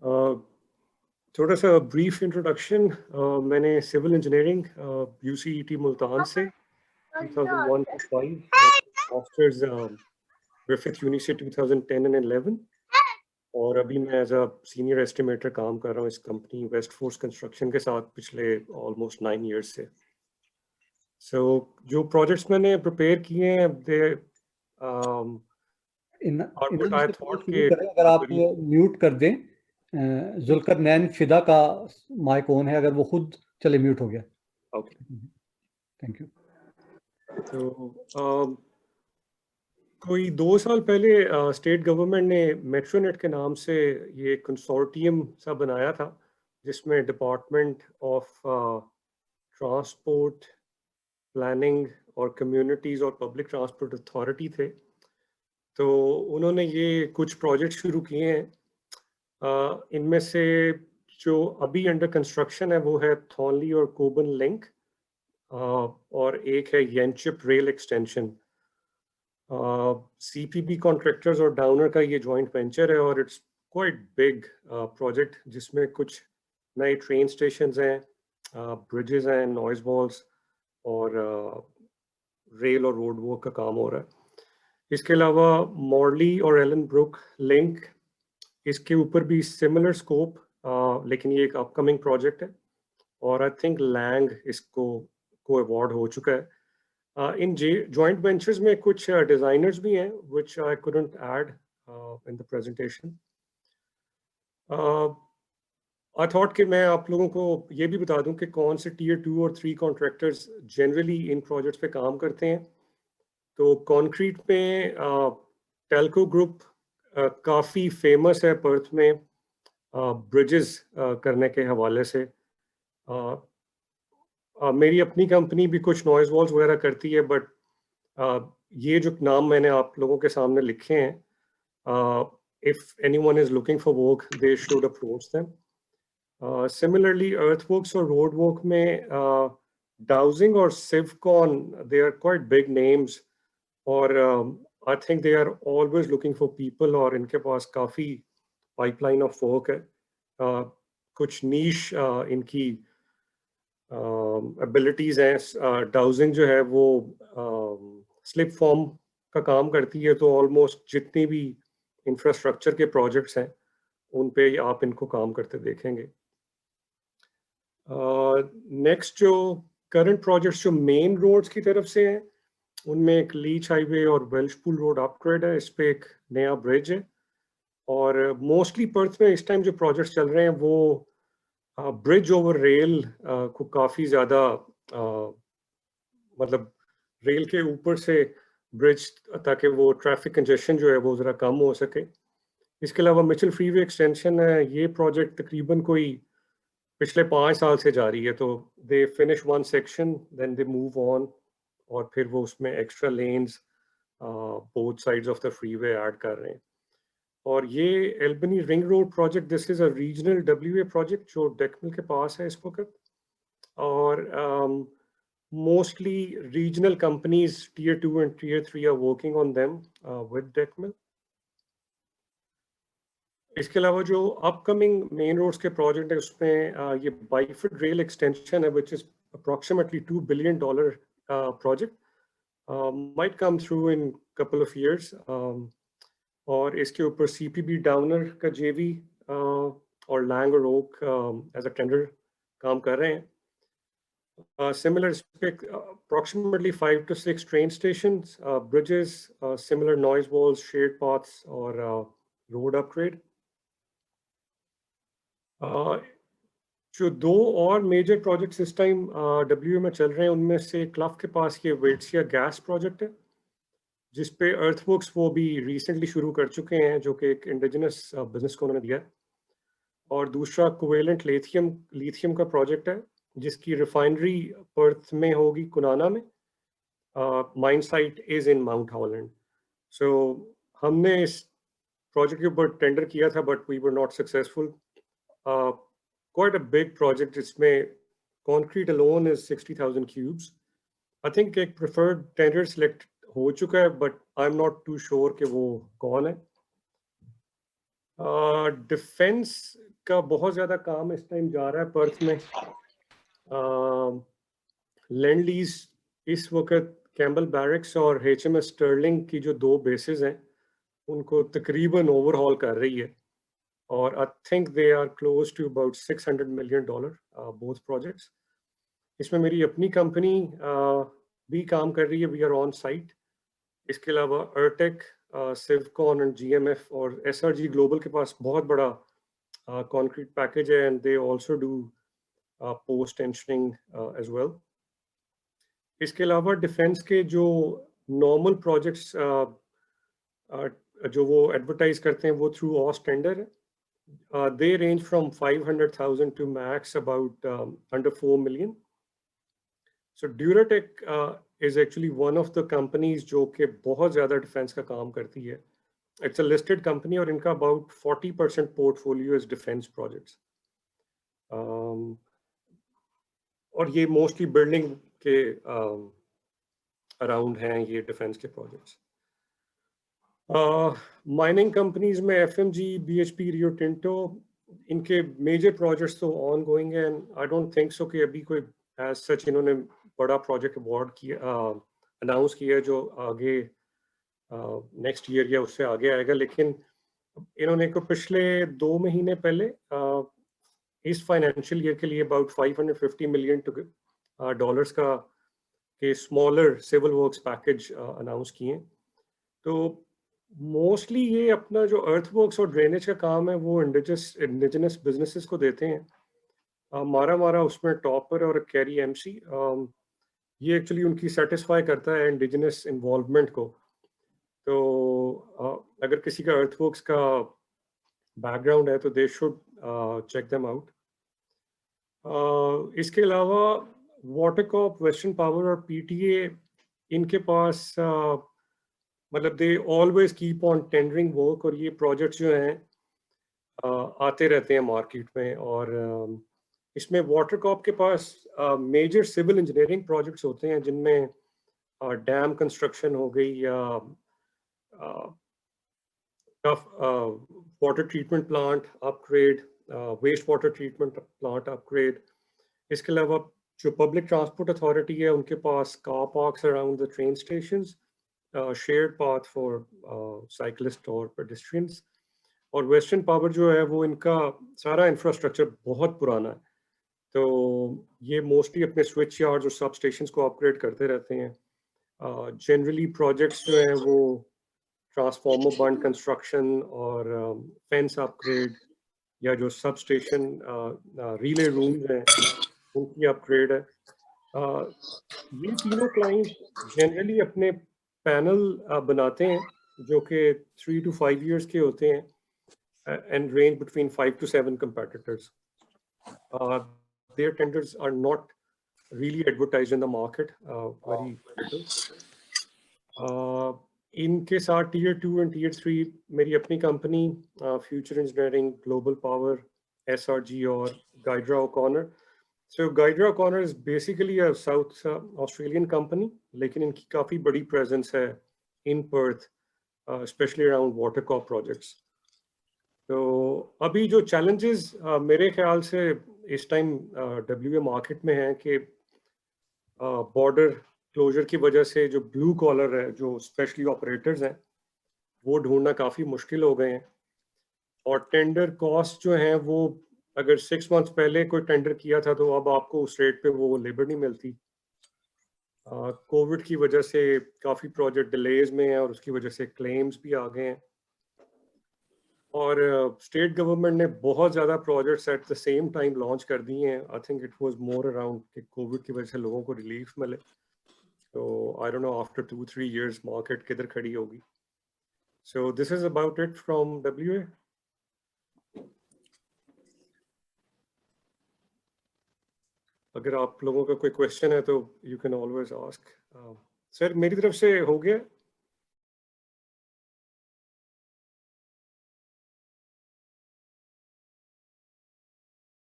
थोड़ा सा brief introduction. मैंने सिविल इंजीनियरिंग यूसीईटी मुल्तान से 2001 to 5, masters Griffith university 2010 and 11, और अभी मैं एज अ सीनियर एस्टिमेटर काम कर रहा हूँ इस कंपनी वेस्ट फोर्स कंस्ट्रक्शन के साथ पिछले ऑलमोस्ट 9 years से। सो जो प्रोजेक्ट्स मैंने प्रिपेयर किए हैं दे शुरू करें, अगर आप म्यूट कर दें। जुल्कर नैन फिदा का माइक ऑन है, अगर वो खुद चले म्यूट हो गया। Okay, thank you. तो कोई 2 साल पहले स्टेट गवर्नमेंट ने मेट्रोनेट के नाम से ये कंसोर्टियम सा बनाया था, जिसमें डिपार्टमेंट ऑफ ट्रांसपोर्ट, प्लानिंग और कम्युनिटीज़ और पब्लिक ट्रांसपोर्ट अथॉरिटी थे। तो उन्होंने ये कुछ प्रोजेक्ट शुरू किए हैं। इनमें से जो अभी अंडर कंस्ट्रक्शन है वो है थॉनली और कोबन लिंक, और एक है येनचिप रेल एक्सटेंशन। सीपीबी कॉन्ट्रैक्टर्स और डाउनर का ये जॉइंट वेंचर है, और इट्स क्वाइट बिग प्रोजेक्ट, जिसमें कुछ नए ट्रेन स्टेशंस हैं, ब्रिजेस हैं, नॉइज वॉल्स और रेल और रोड वर्क का काम हो रहा है। इसके अलावा मॉर्ली और एलन ब्रुक लिंक, इसके ऊपर भी सिमिलर स्कोप, लेकिन ये एक अपकमिंग प्रोजेक्ट है, और आई थिंक लैंग इसको को अवार्ड हो चुका है। इन जॉइंट वेंचर्स में कुछ डिजाइनर्स भी हैं which I couldn't add in the presentation. I thought कि मैं आप लोगों को ये भी बता दूं कि कौन से टीयर 2 और 3 कॉन्ट्रैक्टर्स जनरली इन प्रोजेक्ट्स पे काम करते हैं। तो कंक्रीट में टेल्को ग्रुप काफ़ी फेमस है पर्थ में ब्रिजेस करने के हवाले से। मेरी अपनी कंपनी भी कुछ नॉइज वॉल्स वगैरह करती है, बट ये जो नाम मैंने आप लोगों के सामने लिखे हैं, if anyone is looking for work they should approach them. Similarly earthworks और रोड वर्क में डाउजिंग और Civcon, they are quite big names, और I think they are always looking for people, और इनके पास काफ़ी पाइपलाइन ऑफ वर्क है। कुछ नीश इनकी एबिलिटीज़ हैं। डाउजिंग जो है वो स्लिप फॉर्म का काम करती है, तो ऑलमोस्ट जितनी भी इंफ्रास्ट्रक्चर के प्रोजेक्ट्स हैं उन पे आप इनको काम करते देखेंगे। नेक्स्ट जो करंट प्रोजेक्ट्स जो मेन रोड्स की तरफ से हैं, उनमें एक लीच हाईवे और वेल्शपूल रोड अपग्रेड है, इस पे एक नया ब्रिज है, और मोस्टली पर्थ में इस टाइम जो प्रोजेक्ट्स चल रहे हैं वो ब्रिज ओवर रेल को काफ़ी ज़्यादा, मतलब रेल के ऊपर से ब्रिज, ताकि वो ट्रैफिक कंजेशन जो है वो ज़रा कम हो सके। इसके अलावा मिचल फ्रीवे एक्सटेंशन है, ये प्रोजेक्ट तकरीबन कोई पिछले 5 साल से जारी है। तो they finish one section, then they move on, और फिर वो उसमें extra lanes both sides of the freeway add कर रहे हैं। और ये Albany ring road project, this is a regional WA project जो डेकमिल के पास है इस वक्त, और mostly regional companies tier 2 and tier 3 are working on them with Decmil. इसके अलावा जो अपकमिंग मेन रोड्स के प्रोजेक्ट है उसमें ये बाइफर्ड रेल एक्सटेंशन है, which is approximately $2 billion project, might come through in couple of years, और इसके ऊपर CPB डाउनर का JV और लैंग और ओक एज अ टेंडर काम कर रहे हैं। Similar spec, approximately 5 to 6 train stations, bridges, similar noise walls, shared paths, or road upgrade. जो 2 और मेजर प्रोजेक्ट्स इस टाइम डब्ल्यू में चल रहे हैं, उनमें से क्लफ के पास ये वेट्सिया गैस प्रोजेक्ट है, जिसपे अर्थवर्क्स वो भी रिसेंटली शुरू कर चुके हैं, जो कि एक इंडिजिनस बिजनेस को उन्होंने दिया है। और दूसरा कोवेलेंट लिथियम का प्रोजेक्ट है, जिसकी रिफाइनरी पर्थ में होगी, कुनाना में। Mine site is in Mount Holland. So हमने इस प्रोजेक्ट के ऊपर टेंडर किया था, but we were not successful. Quite a big project, इसमें concrete alone is 60,000 cubes. I think एक प्रेफर्ड टेंडर सिलेक्ट हो चुका है, but I am not too sure कि वो कौन है। डिफेंस का बहुत ज़्यादा काम इस टाइम जा रहा है पर्थ में। लैंड लीज इस वक्त कैम्बल बैरक्स और HMS स्टर्लिंग की जो 2 बेसेस हैं उनको तकरीबन ओवरहॉल कर रही है, और I think they are close to about $600 million both projects. इसमें मेरी अपनी कंपनी भी काम कर रही है, वी आर ऑन साइट। इसके अलावा अर्टेक, सिवकॉन एंड GMF और SRG ग्लोबल के पास बहुत बड़ा कंक्रीट पैकेज है, and they also do post tensioning as well. इसके अलावा डिफेंस के जो नॉर्मल प्रोजेक्ट्स जो वो एडवर्टाइज करते हैं वो थ्रू ऑस टेंडर है। They range from 500,000 to max about under 4 million. So Duratec is actually one of the companies जो कि बहुत ज़्यादा डिफेंस का काम करती है। It's a listed company और इनका about 40% portfolio is defense projects. और ये मोस्टली बिल्डिंग के अराउंड हैं ये डिफेंस के प्रोजेक्ट्स। माइनिंग कंपनीज में FMG, BHP, रियो टिंटो, इनके मेजर प्रोजेक्ट्स तो ऑन गोइंग है, and I don't think so कि अभी कोई एज सच इन्होंने बड़ा प्रोजेक्ट अवार्ड किया अनाउंस किया जो आगे नेक्स्ट ईयर या उससे आगे आएगा। लेकिन इन्होंने को पिछले 2 महीने पहले इस फाइनेंशियल ईयर के लिए अबाउट $550 मिलियन डॉलर्स का के smaller civil works package announce किए। तो मोस्टली ये अपना जो अर्थवर्क्स और ड्रेनेज का काम है वो इंडिजिनस बिजनेसेस को देते हैं। मारा उसमें टॉपर और कैरी MC, ये एक्चुअली उनकी सेटिस्फाई करता है इंडिजिनस इन्वॉल्वमेंट को। तो अगर किसी का अर्थवर्क्स का बैकग्राउंड है तो they should check them out. इसके अलावा वाटरकॉर्प, वेस्टर्न पावर और PTA, इनके पास मतलब they always keep on tendering work, और ये प्रोजेक्ट्स जो हैं आते रहते हैं मार्केट में। और इसमें वाटरकॉर्प के पास मेजर सिविल इंजीनियरिंग प्रोजेक्ट्स होते हैं जिनमें डैम कंस्ट्रक्शन हो गई या water treatment plant upgrade, waste water treatment plant upgrade. इसके अलावा जो पब्लिक ट्रांसपोर्ट अथॉरिटी है उनके पास car parks around the train stations, shared path for cyclists और pedestrians। और वेस्टर्न पावर जो है वो इनका सारा इंफ्रास्ट्रक्चर बहुत पुराना है, तो ये मोस्टली अपने स्विच यार्ड्स और सब स्टेशंस को अपग्रेड करते रहते हैं। जनरली प्रोजेक्ट्स जो हैं वो ट्रांसफार्मर बंड कंस्ट्रक्शन और फेंस अपग्रेड या जो सब स्टेशन रिले रूम्स हैं उनकी अपग्रेड है। ये तीनों क्लाइंट जनरली अपने पैनल बनाते हैं जो कि 3 to 5 years के होते हैं and range between 5 to 7 competitors. Their tenders are not really advertised in the market, very little. इनके साथ Tier 2 and Tier 3 मेरी अपनी company future engineering, global power, SRG और गाइड्रा O'Connor. So Guidra O'Connor is basically a South Australian company, लेकिन इनकी काफ़ी बड़ी presence है in Perth, especially around watercorp projects. तो अभी जो challenges मेरे ख्याल से इस टाइम WA मार्केट में हैं कि border closure की वजह से जो blue collar है, जो specially operators हैं, वो ढूंढना काफ़ी मुश्किल हो गए हैं। और टेंडर कॉस्ट जो हैं वो अगर 6 months पहले कोई टेंडर किया था तो अब आपको उस रेट पे वो लेबर नहीं मिलती। कोविड की वजह से काफ़ी प्रोजेक्ट डिलेज में है और उसकी वजह से क्लेम्स भी आ गए हैं। और स्टेट गवर्नमेंट ने बहुत ज़्यादा projects at the same time launch कर दिए हैं। I think it was more around कि कोविड की वजह से लोगों को रिलीफ मिले। तो I don't know after 2-3 years market किधर खड़ी होगी। So this is about it from WA। अगर आप लोगों का कोई क्वेश्चन है तो you can always ask. Sir मेरी तरफ से हो गया।